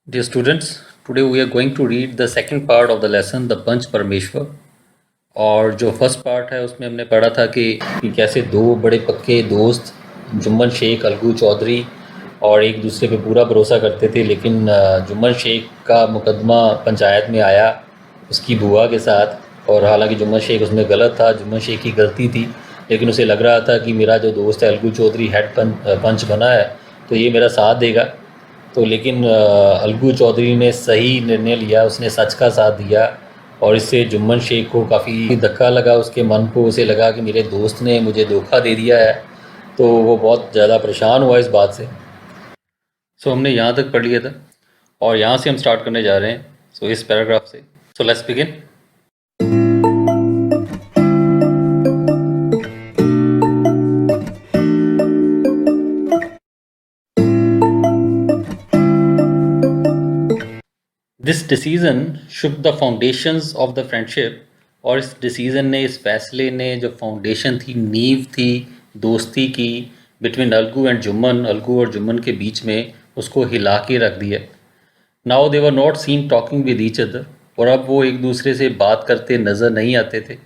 Dear students, today we are going to read the second part of the lesson, the पंच परमेश्वर। और जो first part है उसमें हमने पढ़ा था कि कैसे दो बड़े पक्के दोस्त जुम्मन शेख अलगू चौधरी और एक दूसरे पे पूरा भरोसा करते थे, लेकिन जुम्मन शेख का मुकदमा पंचायत में आया उसकी बुआ के साथ। और हालांकि जुम्मन शेख उसमें गलत था, जुम्मन शेख की गलती थी, लेकिन उसे लग रहा था कि मेरा जो दोस्त है अलगू चौधरी पंच बना है तो ये मेरा साथ देगा। तो लेकिन अलगू चौधरी ने सही निर्णय लिया, उसने सच का साथ दिया और इससे जुम्मन शेख को काफ़ी धक्का लगा, उसके मन को। उसे लगा कि मेरे दोस्त ने मुझे धोखा दे दिया है, तो वो बहुत ज़्यादा परेशान हुआ इस बात से। सो हमने यहाँ तक पढ़ लिया था और यहाँ से हम स्टार्ट करने जा रहे हैं इस पैराग्राफ से। So let's begin. This decision shook the foundations of the friendship. और इस डिसीज़न ने, इस फैसले ने जो फाउंडेशन थी, नींव थी दोस्ती की बिटवीन अलगू एंड जुम्मन, अलगू और जुम्मन के बीच में, उसको हिला के रख दिया। Now they were not seen talking with each other. और अब वो एक दूसरे से बात करते नज़र नहीं आते थे।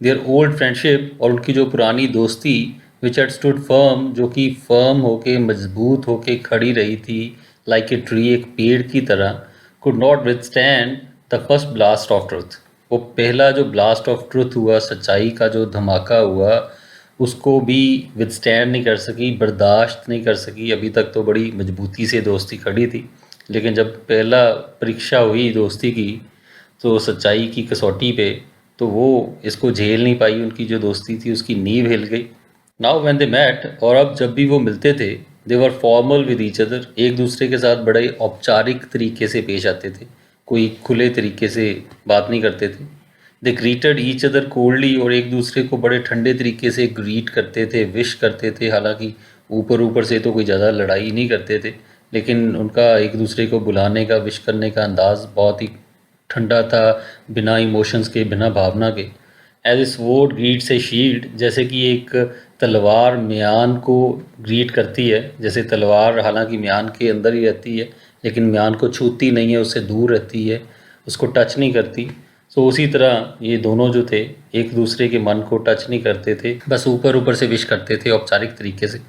देयर ओल्ड फ्रेंडशिप, और उनकी जो पुरानी दोस्ती, विच हैड स्टूड फर्म, जो कि फर्म होके, मजबूत होके खड़ी रही थी, लाइक ए ट्री, एक पेड़ की तरह, could not withstand the first blast of truth. वो पहला जो ब्लास्ट ऑफ ट्रुथ हुआ, सच्चाई का जो धमाका हुआ, उसको भी विदस्टैंड नहीं कर सकी, बर्दाश्त नहीं कर सकी। अभी तक तो बड़ी मजबूती से दोस्ती खड़ी थी, लेकिन जब पहला परीक्षा हुई दोस्ती की, तो सच्चाई की कसौटी पे, तो वो इसको झेल नहीं पाई। उनकी जो दोस्ती थी उसकी नींव हिल गई। नाउ व्हेन दे मेट, और अब जब भी वो मिलते थे, दे वर फॉर्मल विद ईच अदर, एक दूसरे के साथ बड़े औपचारिक तरीके से पेश आते थे, कोई खुले तरीके से बात नहीं करते थे। दे ग्रीटेड ईच अदर कोल्डली, और एक दूसरे को बड़े ठंडे तरीके से ग्रीट करते थे, विश करते थे। हालांकि ऊपर ऊपर से तो कोई ज़्यादा लड़ाई नहीं करते थे, लेकिन उनका एक दूसरे को बुलाने का, विश करने का अंदाज़ बहुत ही ठंडा था, बिना इमोशंस के, बिना भावना के। As a sword greets a shield, जैसे कि एक तलवार म्यान को ग्रीट करती है। जैसे तलवार हालांकि म्यान के अंदर ही रहती है, लेकिन म्यान को छूती नहीं है, उससे दूर रहती है, उसको टच नहीं करती। सो उसी तरह ये दोनों जो थे, एक दूसरे के मन को टच नहीं करते थे, बस ऊपर ऊपर से विश करते थे औपचारिक तरीके से।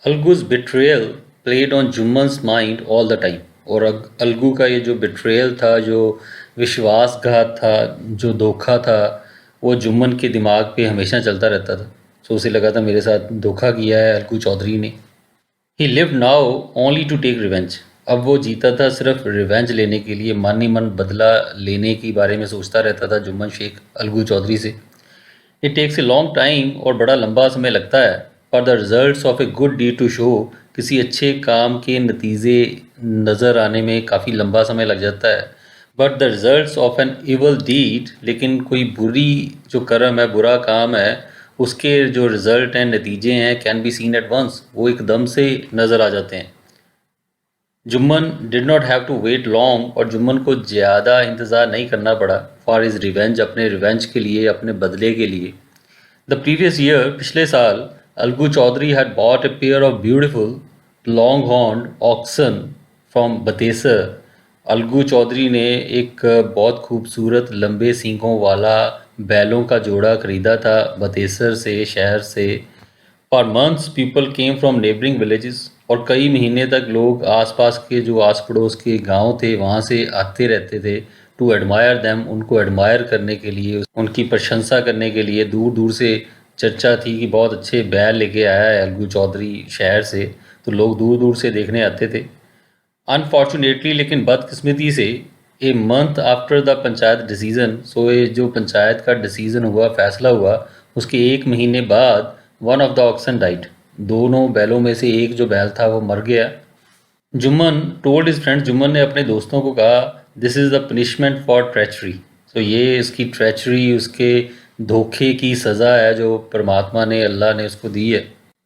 Algu's betrayal played on Jumman's mind all the time. और अलगू का ये जो बिट्रेयल था, जो विश्वासघात था, जो धोखा था, वो जुम्मन के दिमाग पे हमेशा चलता रहता था। तो उसे लगा था मेरे साथ धोखा किया है अलगू चौधरी ने। He live now only to take revenge. अब वो जीता था सिर्फ रिवेंज लेने के लिए, मन ही मन बदला लेने के बारे में सोचता रहता था जुम्मन शेख अलगू चौधरी से। It takes a long time, और बड़ा लंबा समय लगता है, for the results of a good deed to show, किसी अच्छे काम के नतीजे नज़र आने में काफ़ी लंबा समय लग जाता है। But the results of an evil deed, लेकिन कोई बुरी जो कर्म है, बुरा काम है, उसके जो रिजल्ट हैं, नतीजे हैं, can be seen at once, वो एकदम से नज़र आ जाते हैं। Jumman did not have to wait long, और जुम्मन को ज़्यादा इंतज़ार नहीं करना पड़ा, फॉर इज़ रिवेंज, अपने रिवेंज के लिए, अपने बदले के लिए। द प्रीवियस ईयर, पिछले साल, Algu Chaudhary had bought a pair of beautiful long horn oxen from Batesar. Algu Chaudhary ने एक बहुत खूबसूरत लंबे सींगों वाला बैलों का जोड़ा खरीदा था बतेसर से, शहर से। For months people came from neighbouring villages, और कई महीने तक लोग आसपास के, जो आस पड़ोस के गांव थे, वहाँ से आते रहते थे। टू एडमायर दैम, उनको एडमायर करने के लिए, उनकी प्रशंसा करने के लिए। दूर दूर से चर्चा थी कि बहुत अच्छे बैल लेके आया है अलगू चौधरी शहर से, तो लोग दूर दूर से देखने आते थे। अनफॉर्चुनेटली, लेकिन बदकिस्मती से, a month after the panchayat decision, so ये जो पंचायत का डिसीज़न हुआ, फैसला हुआ, उसके एक महीने बाद, one of the oxen died, दोनों बैलों में से एक जो बैल था वो मर गया। Jumman told is friend, Jumman ने अपने दोस्तों को कहा, this is the punishment for treachery. तो ये इसकी ट्रेचरी, उसके धोखे की सज़ा है जो परमात्मा ने, अल्लाह ने उसको दी है।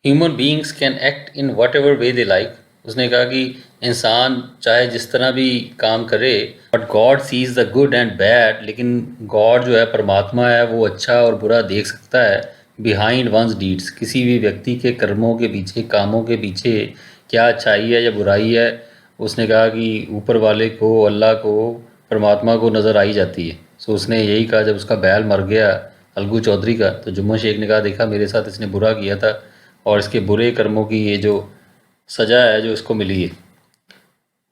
Human beings can act in what ever way they like. उसने कहा कि इंसान चाहे जिस तरह भी काम करे, but God sees the good and bad, लेकिन गॉड जो है, परमात्मा है, वो अच्छा और बुरा देख सकता है बिहाइंड वंस डीड्स। किसी भी व्यक्ति के कर्मों के पीछे, कामों के पीछे क्या अच्छाई है या बुराई है, उसने कहा कि ऊपर वाले को, अल्लाह को, परमात्मा को नज़र आई जाती है। सो उसने यही कहा जब उसका बैल मर गया अलगू चौधरी का, तो जुम्मन शेख ने कहा देखा मेरे साथ इसने बुरा किया था और इसके बुरे कर्मों की ये जो सज़ा है जो इसको मिली है।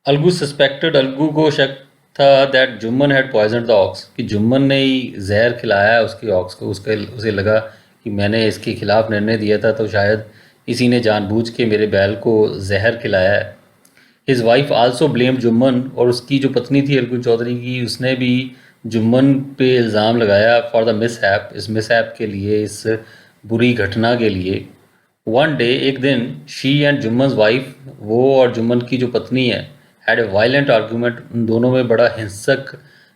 अलगू सस्पेक्टेड, अलगू को शक था that Jumman had poison the ox, कि जुम्मन ने ही जहर खिलाया है उसकी ऑक्स को। उसे लगा कि मैंने इसके खिलाफ निर्णय दिया था तो शायद इसी ने जानबूझ के मेरे बैल को जहर खिलाया है। His wife also blamed Jumman, और उसकी जो पत्नी थी अलगू चौधरी की, उसने भी जुम्मन पे इल्ज़ाम लगाया फॉर द मिसहैप, इस मिसहैप के लिए, इस बुरी घटना के लिए। वन डे, एक दिन, शी एंड जुम्मन वाइफ, वो और जुम्मन की जो पत्नी है, हैड ए वायलेंट आर्गूमेंट, उन दोनों में बड़ा हिंसक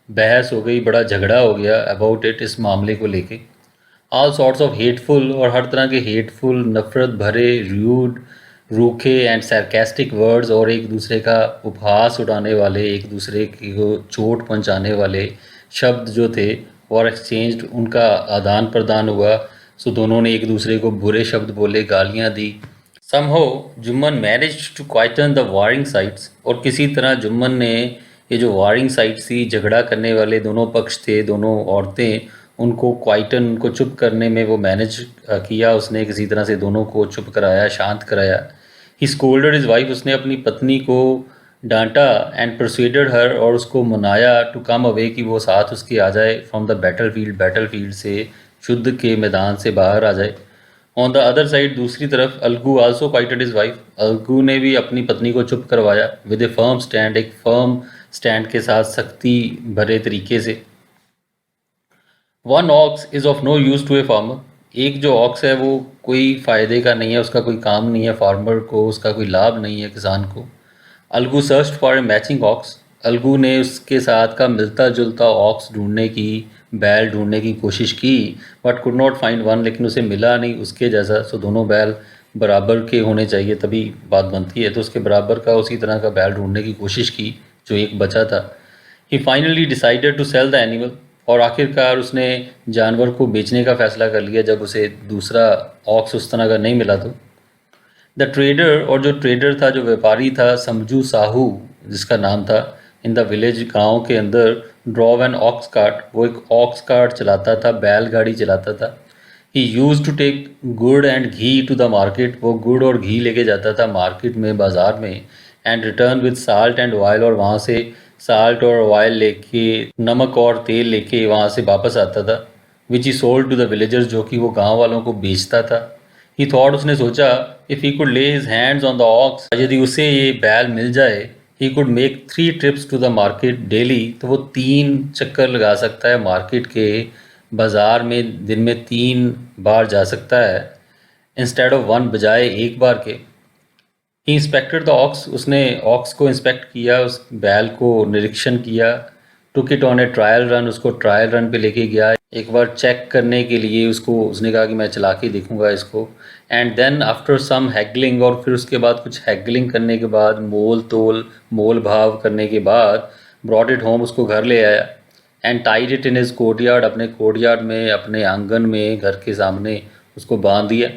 बहस हो गई, बड़ा झगड़ा हो गया अबाउट इट, इस मामले को लेके। ऑल सॉर्ट्स ऑफ हेटफुल, और हर तरह के हेटफुल, नफ़रत भरे, रूड, रूखे एंड सरकास्टिक वर्ड्स, और एक दूसरे का उपहास उड़ाने वाले, एक दूसरे को चोट पहुंचाने वाले शब्द जो थे और एक्सचेंज, उनका आदान प्रदान हुआ। सो दोनों ने एक दूसरे को बुरे शब्द बोले, गालियां दी। Somehow Jumman managed to quieten the warring sides, और किसी तरह जुम्मन ने ये जो वारिंग साइड्स थी, झगड़ा करने वाले दोनों पक्ष थे, दोनों औरतें, उनको क्वाइटन, उनको चुप करने में वो मैनेज किया उसने, किसी तरह से दोनों को चुप कराया, शांत कराया। ही स्कोल्डेड हिज वाइफ, उसने अपनी पत्नी को डांटा, एंड परsuaded हर, और उसको मनाया टू कम अवे, कि वो साथ उसके आ जाए फ्रॉम द बैटल फील्ड से, युद्ध के मैदान से बाहर आ जाए। ऑन द अदर साइड, दूसरी तरफ, Algu also quieted his wife, Algu ने भी अपनी पत्नी को चुप करवाया विद ए फर्म स्टैंड, एक फर्म स्टैंड के साथ, सख्ती भरे तरीके से। One ox is of no use to a farmer, एक जो ऑक्स है वो कोई फ़ायदे का नहीं है, उसका कोई काम नहीं है फार्मर को, उसका कोई लाभ नहीं है किसान को। Alagu search for a matching ox, Alagu ने उसके साथ का मिलता जुलता ऑक्स ढूंढने की, बैल ढूंढने की कोशिश की, but could not find one, लेकिन उसे मिला नहीं उसके जैसा। सो दोनों बैल बराबर के होने चाहिए तभी बात बनती है, तो उसके बराबर का, उसी तरह का बैल ढूंढने की कोशिश की जो एक बचा था। He finally decided to sell the animal, और आखिरकार उसने जानवर को बेचने का फ़ैसला कर लिया जब उसे दूसरा ऑक्स उस तरह का नहीं मिला। तो द ट्रेडर, और जो ट्रेडर था, जो व्यापारी था, समझू साहू जिसका नाम था, इन द विलेज, गांव के अंदर, ड्रॉव एन ऑक्स कार्ट, वो एक ऑक्स कार्ट चलाता था, बैलगाड़ी चलाता था। He use to take gur and ghee to the market, वो गुड़ और घी लेके जाता था मार्केट में, बाज़ार में, and return with salt and oil, और वहाँ से साल्ट और ऑयल लेके, नमक और तेल लेके वहाँ से वापस आता था। Which he sold to the villagers, जो कि वो गांव वालों को बेचता था। ही थॉट, उसने सोचा, if he could lay his hands on the ox, यदि उसे ये बैल मिल जाए, he could make 3 trips to the market daily, तो वो 3 चक्कर लगा सकता है मार्केट के, बाज़ार में दिन में 3 बार जा सकता है, इंस्टेड ऑफ 1, बजाय एक बार के। ही इंस्पेक्टेड द ऑक्स, उसने ऑक्स को इंस्पेक्ट किया, उस बैल को निरीक्षण किया। Took it on A trial run, उसको ट्रायल रन पे लेके गया एक बार चेक करने के लिए उसको, उसने कहा कि मैं चला के देखूंगा इसको। And then after some haggling, और फिर उसके बाद कुछ हैगलिंग करने के बाद, मोल भाव करने के बाद, ब्रॉट इट होम, उसको घर ले आया। And tied it in his courtyard, अपने कोर्टयार्ड में, अपने आंगन में, घर के सामने उसको बांध दिया।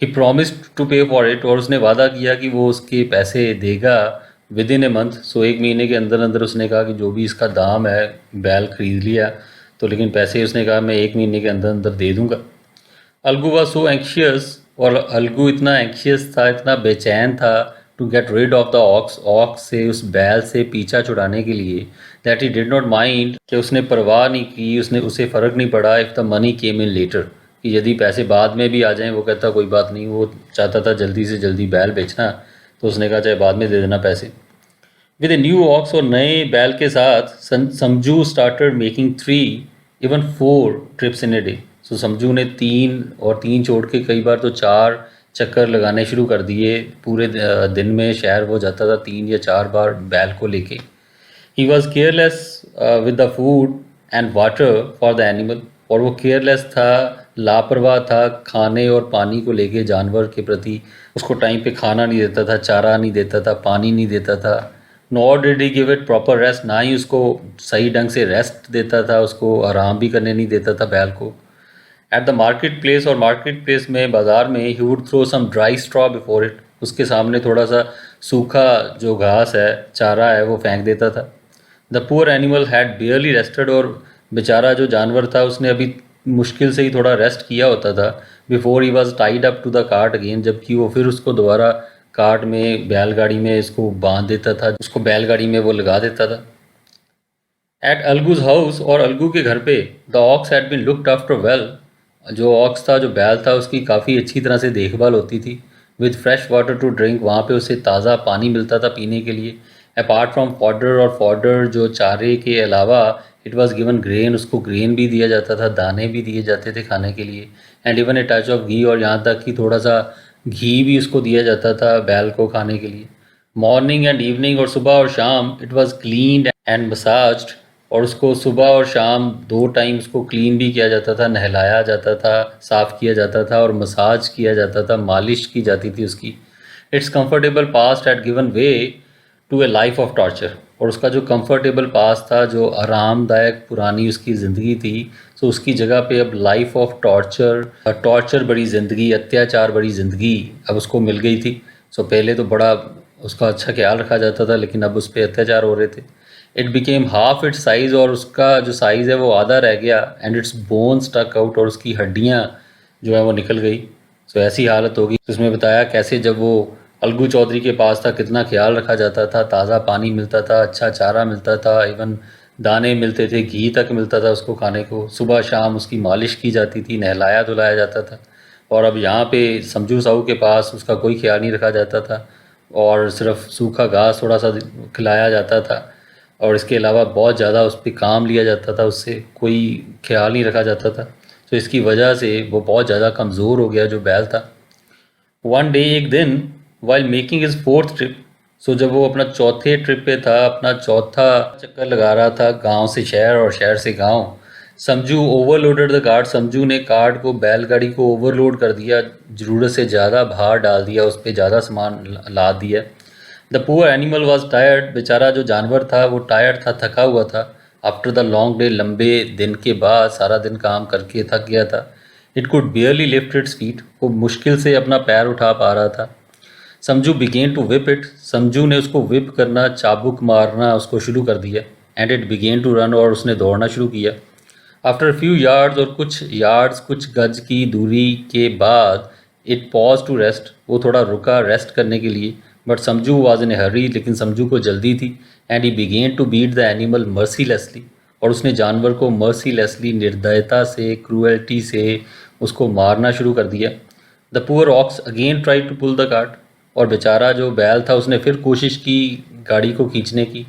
ही प्रॉमिस्ड टू पे फॉर इट, और उसने वादा किया कि वो उसके पैसे देगा विद इन ए मंथ। सो 1 महीने के अंदर अंदर उसने कहा कि जो भी इसका दाम है, बैल खरीद लिया तो, लेकिन पैसे उसने कहा मैं 1 महीने के अंदर अंदर दे दूंगा। अलगू वॉज सो एंक्शियस, और अलगू इतना एंक्शियस था, इतना बेचैन था, to get rid of the ox, ox से, उस बैल से पीछा छुड़ाने के लिए, that he did not mind, कि उसने परवाह नहीं की, उसे फ़र्क नहीं पड़ा, if the money came in later, कि यदि पैसे बाद में भी आ जाएं, वो कहता कोई बात नहीं, वो चाहता था जल्दी से जल्दी बैल बेचना, तो उसने कहा चाहे बाद में दे देना पैसे। विद ए न्यू ऑक्स, और नए बैल के साथ, Samjhu started making 3 even 4 trips in a day. So Samjhu ने 3 और 3 छोड़ के कई बार तो 4 चक्कर लगाने शुरू कर दिए पूरे दिन में। शहर वो जाता था 3 या 4 बार बैल को लेके। He was careless with the food and water for the animal, और वो केयरलेस था, लापरवाह था खाने और पानी को लेके, जानवर के प्रति। उसको टाइम पे खाना नहीं देता था, चारा नहीं देता था, पानी नहीं देता था। Not did he give it proper rest, ना ही उसको सही ढंग से रेस्ट देता था, उसको आराम भी करने नहीं देता था बैल को। एट द मार्केट प्लेस, और मार्केट प्लेस में, बाज़ार में, he would throw some dry straw before it, उसके सामने थोड़ा सा सूखा जो घास है, चारा है, वो फेंक देता था। The poor animal had barely rested, और बेचारा जो जानवर था उसने अभी मुश्किल से ही थोड़ा रेस्ट किया होता था, before he was tied up to the cart again, जबकि वो फिर उसको दोबारा कार्ट में, बैलगाड़ी में इसको बांध देता था, उसको बैलगाड़ी में वो लगा देता था। एट अलगूज हाउस, और अलगू के घर पे, the ox had been looked after well, जो ऑक्स था, जो बैल था, उसकी काफ़ी अच्छी तरह से देखभाल होती थी। With fresh water to drink, वहाँ पे उसे ताज़ा पानी मिलता था पीने के लिए। अपार्ट फ्रॉम फॉडर, और फॉडर जो चारे के अलावा, इट वॉज गिवन ग्रेन, उसको ग्रेन भी दिया जाता था, दाने भी दिए जाते थे खाने के लिए। And even a touch of ghee, और यहाँ तक कि थोड़ा सा घी भी उसको दिया जाता था बैल को खाने के लिए। मॉर्निंग एंड इवनिंग, और सुबह और शाम, इट वॉज क्लीन्ड एंड मसाज्ड, और उसको सुबह और शाम 2 टाइम उसको क्लीन भी किया जाता था, नहलाया जाता था, साफ़ किया जाता था, और मसाज किया जाता था, मालिश की जाती थी उसकी। Its comfortable past had given way to a life of torture, और उसका जो कंफर्टेबल पास था, जो आरामदायक पुरानी उसकी ज़िंदगी थी, तो उसकी जगह पे अब लाइफ ऑफ टॉर्चर, टॉर्चर बड़ी ज़िंदगी, अत्याचार बड़ी ज़िंदगी अब उसको मिल गई थी। सो पहले तो बड़ा उसका अच्छा ख्याल रखा जाता था, लेकिन अब उस पर अत्याचार हो रहे थे। It became half its size, और उसका जो साइज़ है वो आधा रह गया। And its bone stuck out, और उसकी हड्डियाँ जो है वो निकल गई। सो ऐसी हालत होगी। उसमें बताया कैसे जब वो अलगू चौधरी के पास था, कितना ख्याल रखा जाता था, ताज़ा पानी मिलता था, अच्छा चारा मिलता था, इवन दाने मिलते थे, घी तक मिलता था उसको खाने को, सुबह शाम उसकी मालिश की जाती थी, नहलाया धुलाया जाता था। और अब यहाँ पे समझू साहू के पास उसका कोई ख्याल नहीं रखा जाता था, और सिर्फ सूखा घास थोड़ा सा खिलाया जाता था, और इसके अलावा बहुत ज़्यादा उस पर काम लिया जाता था, उससे कोई ख्याल नहीं रखा जाता था। तो इसकी वजह से वो बहुत ज़्यादा कमज़ोर हो गया जो बैल था। वन डे, एक दिन, while making his fourth trip, so जब वो अपना चौथे ट्रिप पे था, अपना चौथा चक्कर लगा रहा था गांव से शहर और शहर से गांव, समझू ओवरलोडेड द कार्ट, समझू ने कार्ट को, बैलगाड़ी को ओवरलोड कर दिया, ज़रूरत से ज़्यादा भार डाल दिया, उस पर ज़्यादा सामान लाद दिया। The poor animal was tired, बेचारा जो जानवर था वो टायर्ड था, थका हुआ था। आफ्टर द लॉन्ग डे, लंबे दिन के बाद, सारा दिन काम करके थक गया था। It could barely lift its feet, वो मुश्किल से अपना पैर उठा पा रहा था। समझू बिगेन टू विप इट, समझू ने उसको विप करना, चाबुक मारना उसको शुरू कर दिया। And it began to run, और उसने दौड़ना शुरू किया। आफ्टर फ्यू यार्ड्स, और कुछ यार्ड्स, कुछ गज की दूरी के बाद, इट पॉज टू रेस्ट, वो थोड़ा रुका रेस्ट करने के लिए। बट समझू वाज इन ए हरी, लेकिन समझू को जल्दी थी। And he began to beat the animal mercilessly, और उसने जानवर को मर्सीलेसली, निर्दयता से, क्रूएल्टी से उसको मारना शुरू कर दिया। The poor ox again try to pull the cart, और बेचारा जो बैल था उसने फिर कोशिश की गाड़ी को खींचने की,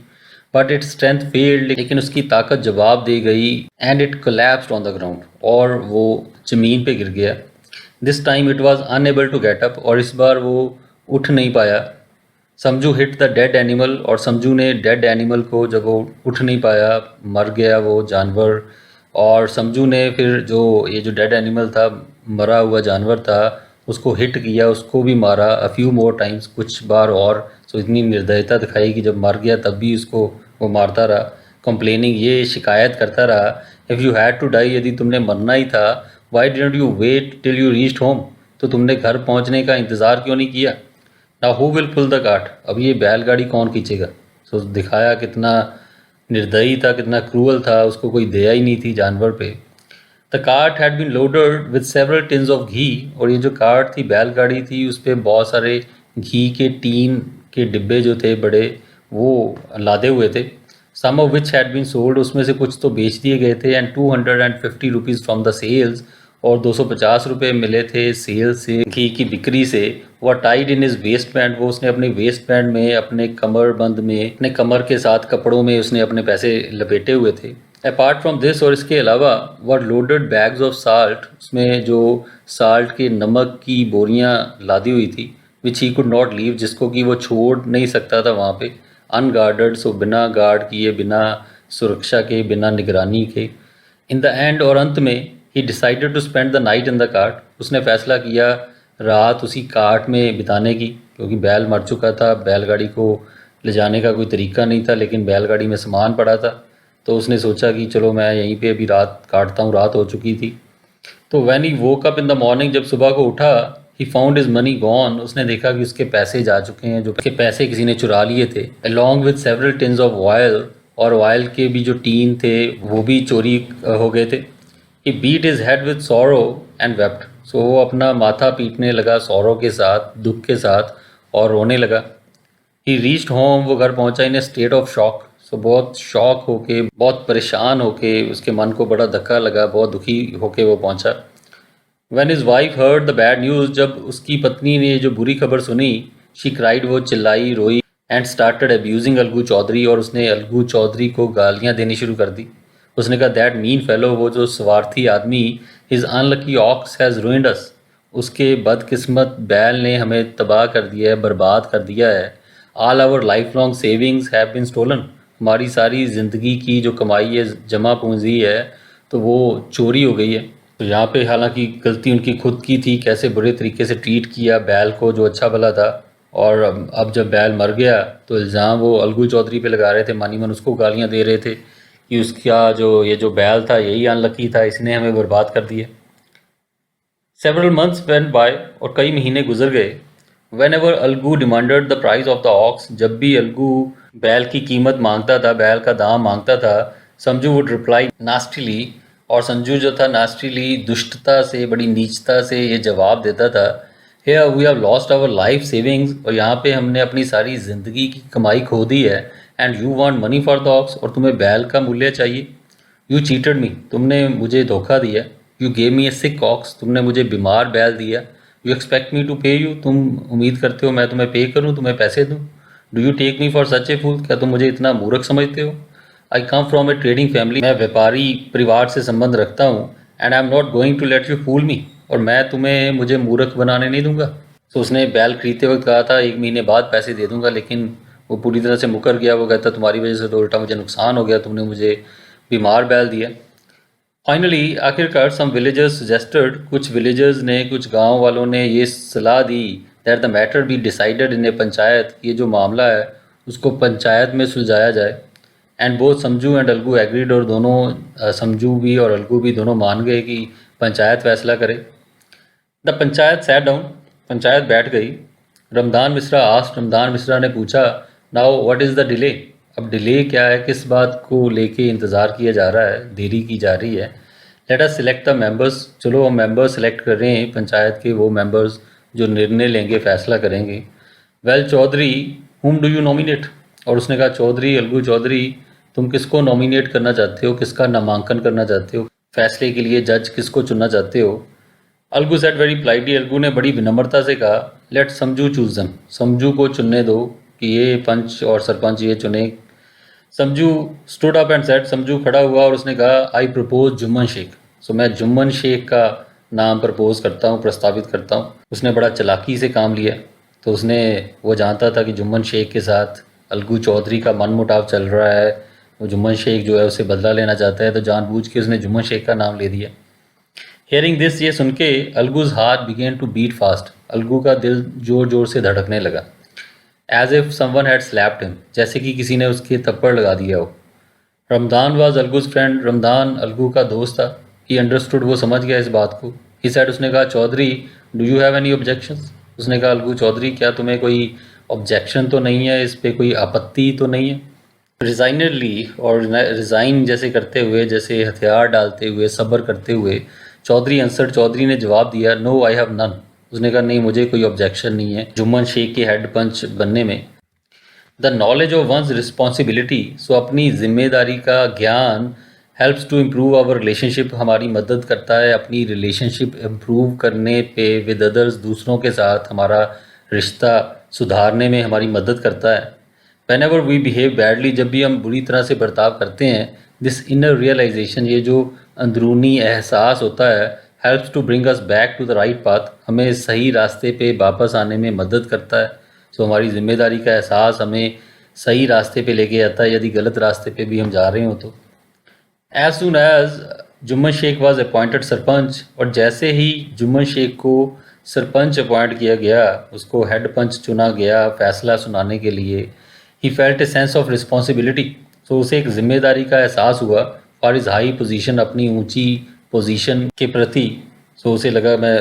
बट इट स्ट्रेंथ फेल्ड, लेकिन उसकी ताकत जवाब दे गई। And it collapsed on the ground, और वो ज़मीन पे गिर गया। This time it was unable to get up, और इस बार वो उठ नहीं पाया। समझू हिट द डेड एनिमल, और समझू ने डेड एनिमल को, जब वो उठ नहीं पाया, मर गया वो जानवर, और समझू ने फिर जो ये जो डेड एनिमल था, मरा हुआ जानवर था, उसको हिट किया, उसको भी मारा अ फ्यू मोर टाइम्स, कुछ बार और। सो इतनी निर्दयता दिखाई कि जब मर गया तब भी उसको वो मारता रहा। कंप्लेनिंग, ये शिकायत करता रहा, if you had to die, यदि तुमने मरना ही था, why didn't you wait till you reached home, तो तुमने घर पहुंचने का इंतज़ार क्यों नहीं किया। Now who will pull the cart, अब ये बैलगाड़ी कौन खींचेगा। सो दिखाया कितना निर्दयी था, कितना क्रूअल था, उसको कोई दया ही नहीं थी जानवर पे। The cart had been loaded with several tins of ghee, और ये जो कार्ट थी, बैलगाड़ी थी, उस पर बहुत सारे घी के टीन के डिब्बे जो थे बड़े, वो लादे हुए थे। Some of which had been sold, उसमें से कुछ तो बेच दिए गए थे। And 250 rupees from the sales, और 250 रुपये मिले थे सेल से, घी की बिक्री से। वह tied in is waste band, वो उसने अपने वेस्ट बैंड में, अपने कमर बंद में, अपने कमर के साथ कपड़ों में उसने अपने पैसे लपेटे हुए थे। अपार्ट फ्रॉम दिस, और इसके अलावा, वर लोडेड बैग्स ऑफ साल्ट, उसमें जो साल्ट के, नमक की बोरियां लादी हुई थी, विच ही कुड नॉट लीव, जिसको कि वो छोड़ नहीं सकता था वहाँ पे। अनगार्डेड, सो बिना गार्ड किए, बिना सुरक्षा के, बिना निगरानी के। इन द एंड, और अंत में, he decided to spend the night in the cart, उसने फैसला किया रात उसी कार्ट में बिताने की, क्योंकि बैल मर चुका था, बैलगाड़ी को ले जाने का कोई तरीका नहीं था, लेकिन बैलगाड़ी में सामान पड़ा था। तो उसने सोचा कि चलो मैं यहीं पे अभी रात काटता हूँ, रात हो चुकी थी। तो when he woke up in the morning, जब सुबह को उठा, he found his money gone, उसने देखा कि उसके पैसे जा चुके हैं, जो उसके पैसे किसी ने चुरा लिए थे, along with several tins of oil, और ऑयल के भी जो टीन थे वो भी चोरी हो गए थे। He beat his head with sorrow and wept, so वो अपना माथा पीटने लगा सॉरो के साथ, दुख के साथ, और रोने लगा। ही रीच्ड होम, वो घर पहुंचा इन ए स्टेट ऑफ शॉक, सो बहुत शॉक होके, बहुत परेशान होके, उसके मन को बड़ा धक्का लगा, बहुत दुखी होके वो पहुंचा। When his wife heard the bad news, जब उसकी पत्नी ने जो बुरी खबर सुनी, she cried, वो चिल्लाई, रोई, and started abusing Algu Chaudhary, और उसने अलगू चौधरी को गालियाँ देनी शुरू कर दी। उसने कहा that mean fellow, वो जो स्वार्थी आदमी, his unlucky ox has ruined us, उसके बदकिस्मत बैल ने हमें तबाह कर दिया है, बर्बाद कर दिया है। All our lifelong savings have been stolen, हमारी सारी ज़िंदगी की जो कमाई है, जमा पूंजी है, तो वो चोरी हो गई है। तो यहाँ पे हालांकि गलती उनकी खुद की थी, कैसे बुरे तरीके से ट्रीट किया बैल को जो अच्छा भला था, और अब जब बैल मर गया तो इल्ज़ाम वो अलगू चौधरी पे लगा रहे थे, मानी मन उसको गालियाँ दे रहे थे कि उसका जो बैल था यही अनलकी था, इसने हमें बर्बाद कर दिया। सेवरल मंथ्स वेंट बाय, और कई महीने गुजर गए। When ever Algu demanded the price of the aux, जब भी अलगू बैल की कीमत मांगता था, बैल का दाम मांगता था, समझू वुड रिप्लाई नास्टिली, और संजू जो था नास्टिली, दुष्टता से, बड़ी नीचता से ये जवाब देता था, here we have lost our life savings, और यहाँ पे हमने अपनी सारी ज़िंदगी की कमाई खो दी है, and you want money for the ox, और तुम्हें बैल का मूल्य चाहिए। यू चीटेड मी, तुमने मुझे धोखा दिया। You gave me a sick ox, तुमने मुझे बीमार बैल दिया। You expect me to pay you, तुम उम्मीद करते हो मैं तुम्हें पे करूँ, तुम्हें पैसे दूँ। Do you take me for such a fool, क्या तुम मुझे इतना मूर्ख समझते हो। I come from a trading family, मैं व्यापारी परिवार से संबंध रखता हूँ, and I am not going to let you fool me, और मैं तुम्हें मुझे मूर्ख बनाने नहीं दूंगा। तो उसने बैल खरीदते वक्त कहा था 1 महीने बाद पैसे दे दूंगा, लेकिन वो पूरी तरह से मुकर गया। वो कहता तुम्हारी वजह से तो उल्टा मुझे नुकसान हो गया, तुमने मुझे बीमार बैल दिया। फाइनली आखिरकार सम विलेजर्स सजेस्टेड, कुछ विलेजर्स ने, कुछ गांव वालों ने ये सलाह दी that the matter be decided in a panchayat, ये जो मामला है उसको पंचायत में सुलझाया जाए। And both Samjhu and Algu agreed, और दोनों समझू भी और अलगू भी दोनों मान गए कि पंचायत फैसला करे। The panchayat sat down, panchayat बैठ गई। रमदान मिश्रा आस्ट, रमदान मिश्रा ने पूछा, now what is the delay, अब डिले क्या है, किस बात को लेके इंतज़ार किया जा रहा है, देरी की जा रही है। Let us select the members, चलो हम मेंबर्स सेलेक्ट कर रहे हैं, पंचायत के वो मेंबर्स जो निर्णय लेंगे, फैसला करेंगे। वेल चौधरी, हुम डू यू नॉमिनेट, और उसने कहा चौधरी, अलगू चौधरी, तुम किसको नॉमिनेट करना चाहते हो, किसका नामांकन करना चाहते हो, फैसले के लिए जज किसको चुनना चाहते हो। Algu said very politely, Algu ने बड़ी विनम्रता से कहा, लेट समझू चूज दम, समझू को चुनने दो कि ये पंच और सरपंच ये चुने। समझू स्टूड अप एंड सेड, समझू खड़ा हुआ और उसने कहा, आई प्रपोज जुम्मन शेख, सो मैं जुम्मन शेख का नाम प्रपोज करता हूँ, प्रस्तावित करता हूँ। उसने बड़ा चालाकी से काम लिया, तो उसने, वो जानता था कि जुम्मन शेख के साथ अलगू चौधरी का मन मुटाव चल रहा है, वो जुम्मन शेख जो है उसे बदला लेना चाहता है, तो जानबूझ के उसने जुम्मन शेख का नाम ले दिया। हियरिंग दिस, ये सुन के Algu's heart began to beat fast, Algu का दिल जोर जोर से धड़कने लगा। As if someone had slapped him, जैसे कि किसी ने उसके थप्पड़ लगा दिया हो। रमदान वाज अलगूज फ्रेंड, रमदान अलगू का दोस्त था। ही अंडरस्टूड, वो समझ गया इस बात को। ही सेड, उसने कहा, Chaudhary do you have any objections, उसने कहा अलगू चौधरी, क्या तुम्हें कोई ऑब्जेक्शन तो नहीं है, इस पे कोई आपत्ति तो नहीं है। रिजाइनरली, और रिज़ाइन जैसे करते हुए, जैसे हथियार डालते हुए, सब्र करते हुए, चौधरी आंसर, चौधरी ने जवाब दिया, नो आई हैव नन, उसने कहा नहीं, मुझे कोई ऑब्जेक्शन नहीं है जुम्मन शेख के हेड पंच बनने में। The knowledge of one's responsibility, so अपनी जिम्मेदारी का ज्ञान, helps to improve our relationship, हमारी मदद करता है अपनी रिलेशनशिप इम्प्रूव करने पे, विद अदर्स, दूसरों के साथ हमारा रिश्ता सुधारने में हमारी मदद करता है। Whenever we behave badly, जब भी हम बुरी तरह से बर्ताव करते हैं, दिस इनर रियलाइजेशन, ये जो अंदरूनी एहसास होता है, helps to bring us back to the right path, हमें सही रास्ते पे वापस आने में मदद करता है। सो हमारी जिम्मेदारी का एहसास हमें सही रास्ते पे लेके आता है, यदि गलत रास्ते पे भी हम जा रहे हो तो। As soon as Jumman Shaikh was appointed sarpanch, और जैसे ही जुम्मन शेख को सरपंच अपॉइंट किया गया, उसको हेड पंच चुना गया फैसला सुनाने के लिए, he felt a sense of responsibility, तो उसे एक जिम्मेदारी का एहसास हुआ फॉर इज़ हाई पोजीशन, अपनी ऊंची पोजीशन के प्रति। सो उसे लगा मैं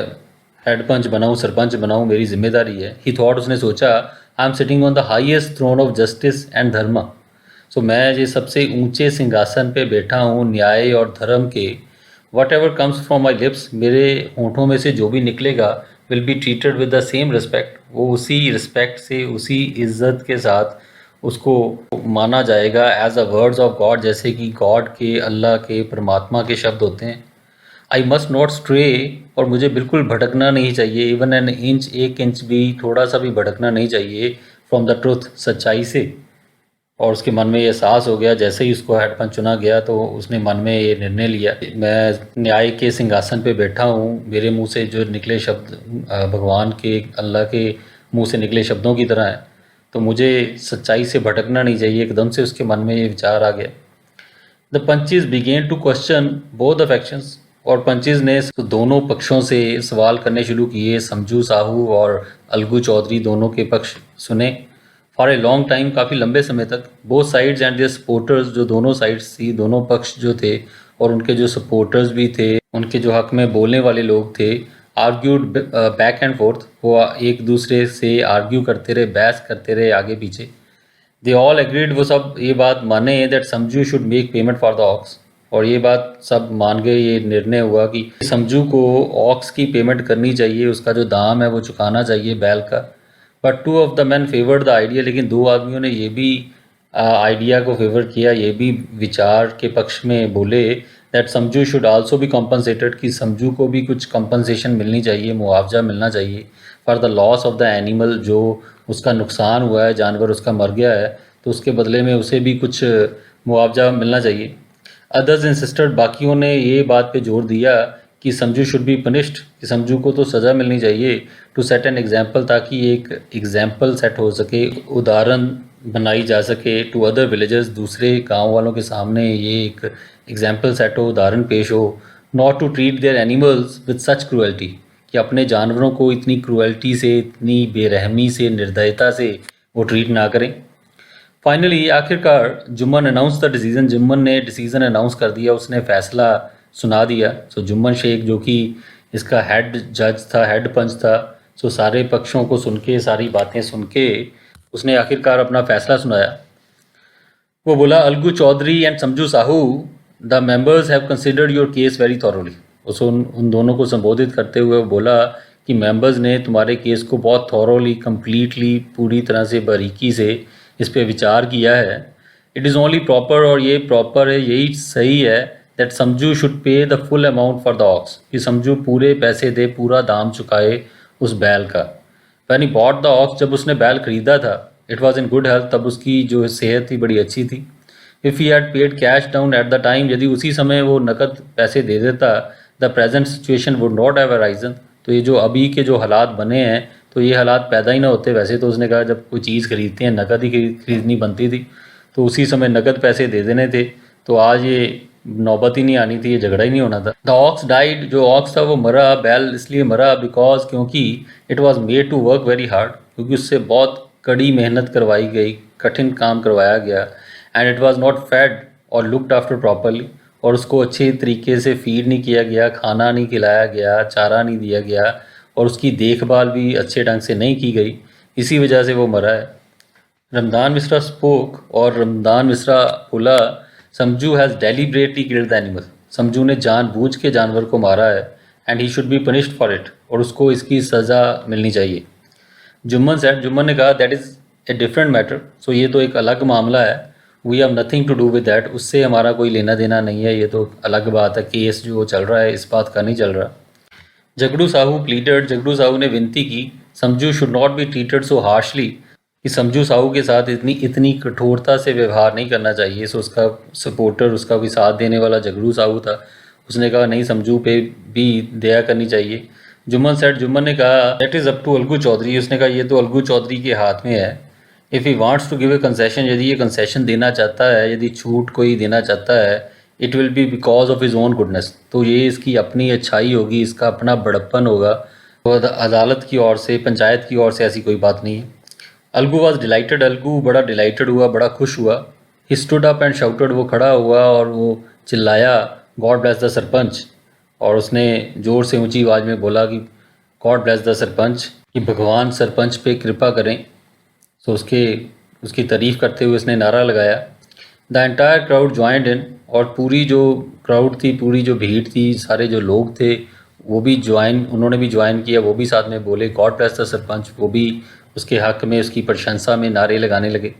हेड पंच बनाऊँ, सरपंच बनाऊँ, मेरी जिम्मेदारी है। ही थॉट, उसने सोचा, I am sitting on the highest throne of justice and dharma. सो मैं ये सबसे ऊंचे सिंहासन पे बैठा हूँ न्याय और धर्म के। What ever comes from my lips, मेरे होठों में से जो भी निकलेगा, will be treated with the same respect, वो उसी रिस्पेक्ट से, उसी इज्जत के साथ उसको माना जाएगा as a words of God, जैसे कि गॉड के, अल्लाह के, परमात्मा के शब्द होते हैं। आई मस्ट नॉट स्ट्रे, और मुझे बिल्कुल भटकना नहीं चाहिए, इवन एन इंच, 1 इंच भी, थोड़ा सा भी भटकना नहीं चाहिए फ्रॉम द ट्रुथ, सच्चाई से। और उसके मन में ये एहसास हो गया, जैसे ही उसको हेड पंच चुना गया तो उसने मन में ये निर्णय लिया, मैं न्याय के सिंहासन पे बैठा हूँ, मेरे मुंह से जो निकले शब्द भगवान के, अल्लाह के मुंह से निकले शब्दों की तरह है, तो मुझे सच्चाई से भटकना नहीं चाहिए। एकदम से उसके मन में ये विचार आ गया। The panches began to question both the factions, और पंचेज ने दोनों पक्षों से सवाल करने शुरू किए। समझू साहू और अलगू चौधरी दोनों के पक्ष सुने फॉर ए लॉन्ग टाइम, काफ़ी लंबे समय तक। Both sides and their supporters, जो दोनों साइड्स थी, दोनों पक्ष जो थे और उनके जो सपोर्टर्स भी थे, उनके जो हक में बोलने वाले लोग थे, आर्ग्यूड बैक एंड फोर्थ, वो एक दूसरे से आर्ग्यू करते रहे, बहस करते रहे आगे पीछे। दे ऑल एग्रीड, वो सब ये बात माने दैट समझू should make payment for the ox, और ये बात सब मान गए। ये निर्णय हुआ कि समझू को ऑक्स की पेमेंट करनी चाहिए, उसका जो दाम है वो चुकाना चाहिए बैल का। But two of the man favoured the idea, लेकिन दो आदमियों ने ये भी आइडिया को फेवर किया, ये भी विचार के पक्ष में बोले दैट समझू शुड आल्सो बी कॉम्पनसेटेड, कि समझू को भी कुछ कॉम्पनसेशन मिलनी चाहिए, मुआवजा मिलना चाहिए for the loss of the animal, जो उसका नुकसान हुआ है, जानवर उसका मर गया है, तो उसके बदले में उसे भी कुछ मुआवजा मिलना चाहिए। अदर्स इंसिस्टेड, बाकियों ने ये बात पे जोर दिया कि समझू शुड बी पनिश्ड, कि समझू को तो सज़ा मिलनी चाहिए, टू सेट एन एग्जाम्पल, ताकि एक एग्जाम्पल सेट हो सके, उदाहरण बनाई जा सके टू अदर विलेजर्स, दूसरे गांव वालों के सामने ये एक एग्जाम्पल सेट हो, उदाहरण पेश हो। Not to treat their animals with such cruelty, कि अपने जानवरों को इतनी क्रूअल्टी से, इतनी बेरहमी से, निर्दयता से वो ट्रीट ना करें। फाइनली आखिरकार Jumman announce the decision, Jumman ने डिसीजन अनाउंस कर दिया, उसने फैसला सुना दिया। सो जुम्मन शेख, जो कि इसका हेड जज था, हेड पंच था, सो सारे पक्षों को सुन के, सारी बातें सुन के उसने आखिरकार अपना फैसला सुनाया। वो बोला, अलगू चौधरी एंड समझू Sahu, the members have considered your case very thoroughly. उस उन दोनों को संबोधित करते हुए वो बोला कि मेंबर्स ने तुम्हारे केस को बहुत थॉरोली, कम्प्लीटली, पूरी तरह से बारीकी से इस पे विचार किया है। इट इज़ ओनली प्रॉपर, और ये प्रॉपर है, यही सही है, दैट समझू should pay the full amount for the ox, कि समझू पूरे पैसे दे, पूरा दाम चुकाए उस बैल का। When he bought the ox, जब उसने बैल खरीदा था, it was in good health, तब उसकी जो सेहत थी बड़ी अच्छी थी। If he had paid cash down at the time, यदि उसी समय वो नकद पैसे दे देता, the present situation would not have arisen, तो ये जो अभी के जो हालात बने हैं, तो ये हालात पैदा ही ना होते। वैसे तो उसने कहा जब कोई चीज़ खरीदते हैं नकद ही खरीदनी बनती थी, तो उसी समय नकद पैसे दे देने थे, तो आज ये नौबत ही नहीं आनी थी, ये झगड़ा ही नहीं होना था। द ऑक्स डाइड, जो ऑक्स था वो मरा, बैल इसलिए मरा बिकॉज, क्योंकि it was made to work very hard, क्योंकि उससे बहुत कड़ी मेहनत करवाई गई, कठिन काम करवाया गया। And it was not fed और लुकड आफ्टर प्रॉपरली, और उसको अच्छे तरीके से फीड नहीं किया गया, खाना नहीं खिलाया गया, चारा नहीं दिया गया, और उसकी देखभाल भी अच्छे ढंग से नहीं की गई, इसी वजह से वो मरा है। रमदान मिश्रा स्पोक, और रमदान मिश्रा बोला, Samjhu has deliberately killed the animal, Samjhu ने जानबूझ के जानवर को मारा है, and he should be punished for it, और उसको इसकी सज़ा मिलनी चाहिए। जुम्मन ने कहा, that is a different matter, so ये तो एक अलग मामला है, we have nothing to do with that, उससे हमारा कोई लेना देना नहीं है, ये तो अलग बात है, केस जो चल रहा है इस बात का नहीं चल रहा। झगड़ू साहू प्लीडेड, झगड़ू साहू ने विनती की, समझू should not be treated so harshly, कि समझू साहू के साथ इतनी कठोरता से व्यवहार नहीं करना चाहिए। सो उसका सपोर्टर, उसका भी साथ देने वाला झगड़ू साहू था, उसने कहा नहीं, समझू पे भी दया करनी चाहिए। जुम्मन ने कहा, that is up to Algu Chaudhary, उसने कहा ये तो अलगू चौधरी के हाथ में है। If he wants to give a concession, यदि ये कंसेशन देना चाहता है, यदि छूट कोई देना चाहता है, it will be because of his own goodness, तो ये इसकी अपनी अच्छाई होगी, इसका अपना बड़प्पन होगा, तो अदालत की ओर से, पंचायत की ओर से ऐसी कोई बात नहीं है। अलगू वॉज डिलाइटेड, अलगू बड़ा डिलाइटेड हुआ, बड़ा खुश हुआ। He stood up and shouted, वो खड़ा हुआ और वो चिल्लाया, गॉड ब्लेस द सरपंच, और उसने ज़ोर से ऊंची आवाज़ में बोला कि गॉड ब्लेस द सरपंच, कि भगवान सरपंच पे कृपा करें। सो उसकी तारीफ़ करते हुए उसने नारा लगाया। The entire crowd joined in, और पूरी जो क्राउड थी, पूरी जो भीड़ थी, सारे जो लोग थे वो भी उन्होंने भी ज्वाइन किया, वो भी साथ में बोले गॉड ब्लेस द सरपंच, वो भी उसके हक में, उसकी प्रशंसा में नारे लगाने लगे।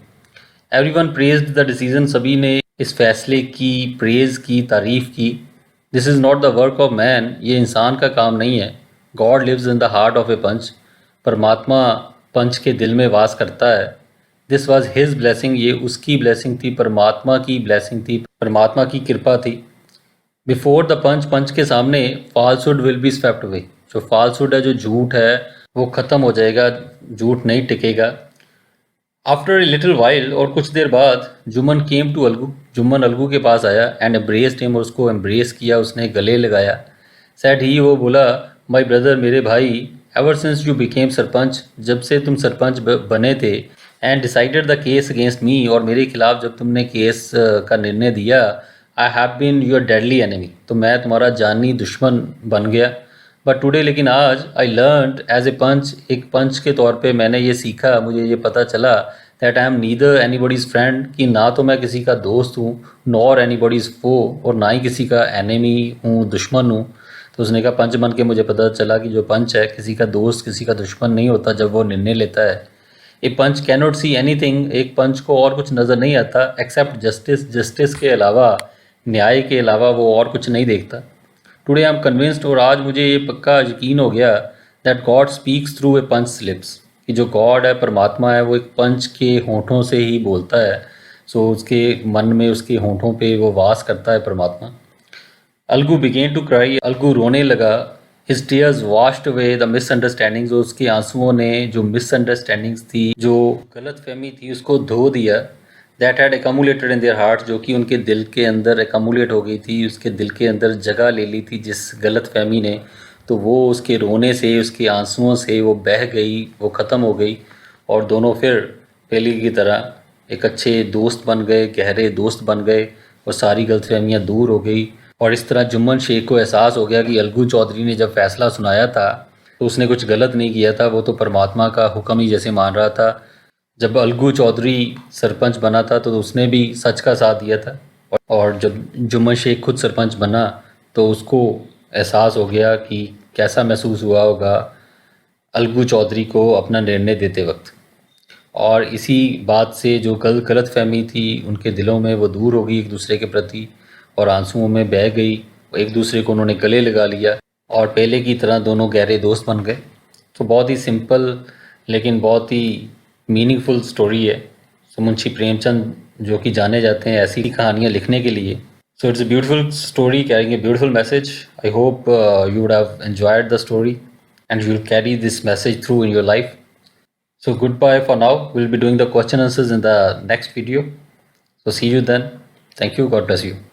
एवरीवन प्रेज्ड द डिसीजन, सभी ने इस फैसले की प्रेज़ की, तारीफ़ की। This is not the work of man, ये इंसान का काम नहीं है। God lives in the heart of a panch, परमात्मा पंच के दिल में वास करता है। दिस वॉज हिज ब्लेसिंग, ये उसकी ब्लेसिंग थी, परमात्मा की ब्लेसिंग थी, परमात्मा की कृपा थी। बिफोर द पंच, पंच के सामने falsehood will be swept away, जो फॉल्सहुड है, जो झूठ है, वो ख़त्म हो जाएगा, झूठ नहीं टिकेगा। आफ्टर ए लिटिल वाइल, और कुछ देर बाद, जुम्मन केम टू अलगू, जुम्मन अलगू के पास आया एंड एम्ब्रेस्ड हिम, और उसको एम्ब्रेस किया, उसने गले लगाया। सैड ही, वो बोला, माई ब्रदर, मेरे भाई, ever since you became sarpanch, जब से तुम सरपंच बने थे, and decided the case against me, और मेरे खिलाफ जब तुमने केस का निर्णय दिया, I have been your deadly enemy, तो मैं तुम्हारा जानी दुश्मन बन गया। बट टुडे, लेकिन आज, आई लर्नड एज ए पंच, एक पंच के तौर पे मैंने ये सीखा, मुझे ये पता चला that I am neither anybody's friend, कि ना तो मैं किसी का दोस्त हूँ, नॉर एनीबॉडीज़ फो, और ना ही किसी का एनिमी हूँ, दुश्मन हूँ। तो उसने कहा, पंच बन के मुझे पता चला कि जो पंच है, किसी का दोस्त, किसी का दुश्मन नहीं होता जब वो निर्णय लेता है। ए पंच कैनॉट सी एनीथिंग, एक पंच को और कुछ नज़र नहीं आता एक्सेप्ट जस्टिस, जस्टिस के अलावा, न्याय के अलावा वो और कुछ नहीं देखता। टुडे आई एम कन्विंस्ड, और आज मुझे ये पक्का यकीन हो गया, that God speaks through a panch lips, कि जो गॉड है, परमात्मा है, वो एक पंच के होठों से ही बोलता है। सो उसके मन में, उसके होठों पे वो वास करता है परमात्मा। Algu began to cry, Algu रोने लगा। His tears washed away the misunderstandings, उसके आंसुओं ने जो मिसअंडरस्टैंडिंग्स थी, जो गलत फहमी थी, उसको धो दिया। That had accumulated in their heart, जो कि उनके दिल के अंदर एकमुलेट हो गई थी, उसके दिल के अंदर जगह ले ली थी जिस गलत फहमी ने, तो वो उसके रोने से, उसके आंसुओं से वो बह गई, वो ख़त्म हो गई, और दोनों फिर पहले की तरह एक अच्छे दोस्त बन गए, गहरे दोस्त बन गए, और सारी गलतफहमियाँ दूर हो गई। और इस तरह जुम्मन शेख को एहसास हो गया कि अलगू चौधरी ने जब फैसला सुनाया था तो उसने कुछ गलत नहीं किया था, वो तो परमात्मा का हुक्म ही जैसे मान रहा था। जब अलगू चौधरी सरपंच बना था तो उसने भी सच का साथ दिया था, और जब जुम्मन शेख खुद सरपंच बना तो उसको एहसास हो गया कि कैसा महसूस हुआ होगा अलगू चौधरी को अपना निर्णय देते वक्त। और इसी बात से जो गलत फहमी थी उनके दिलों में, वो दूर हो गई एक दूसरे के प्रति, और आंसुओं में बह गई। एक दूसरे को उन्होंने गले लगा लिया, और पहले की तरह दोनों गहरे दोस्त बन गए। तो बहुत ही सिंपल लेकिन बहुत ही मीनिंगफुल स्टोरी है। सो मुंशी प्रेमचंद, जो कि जाने जाते हैं ऐसी कहानियाँ लिखने के लिए, so it's a beautiful story carrying a beautiful message. I hope you would have enjoyed the story and you will carry this message through in your life. So goodbye for now. We'll be doing the question answers in the next video. So see you then. Thank you. God bless you.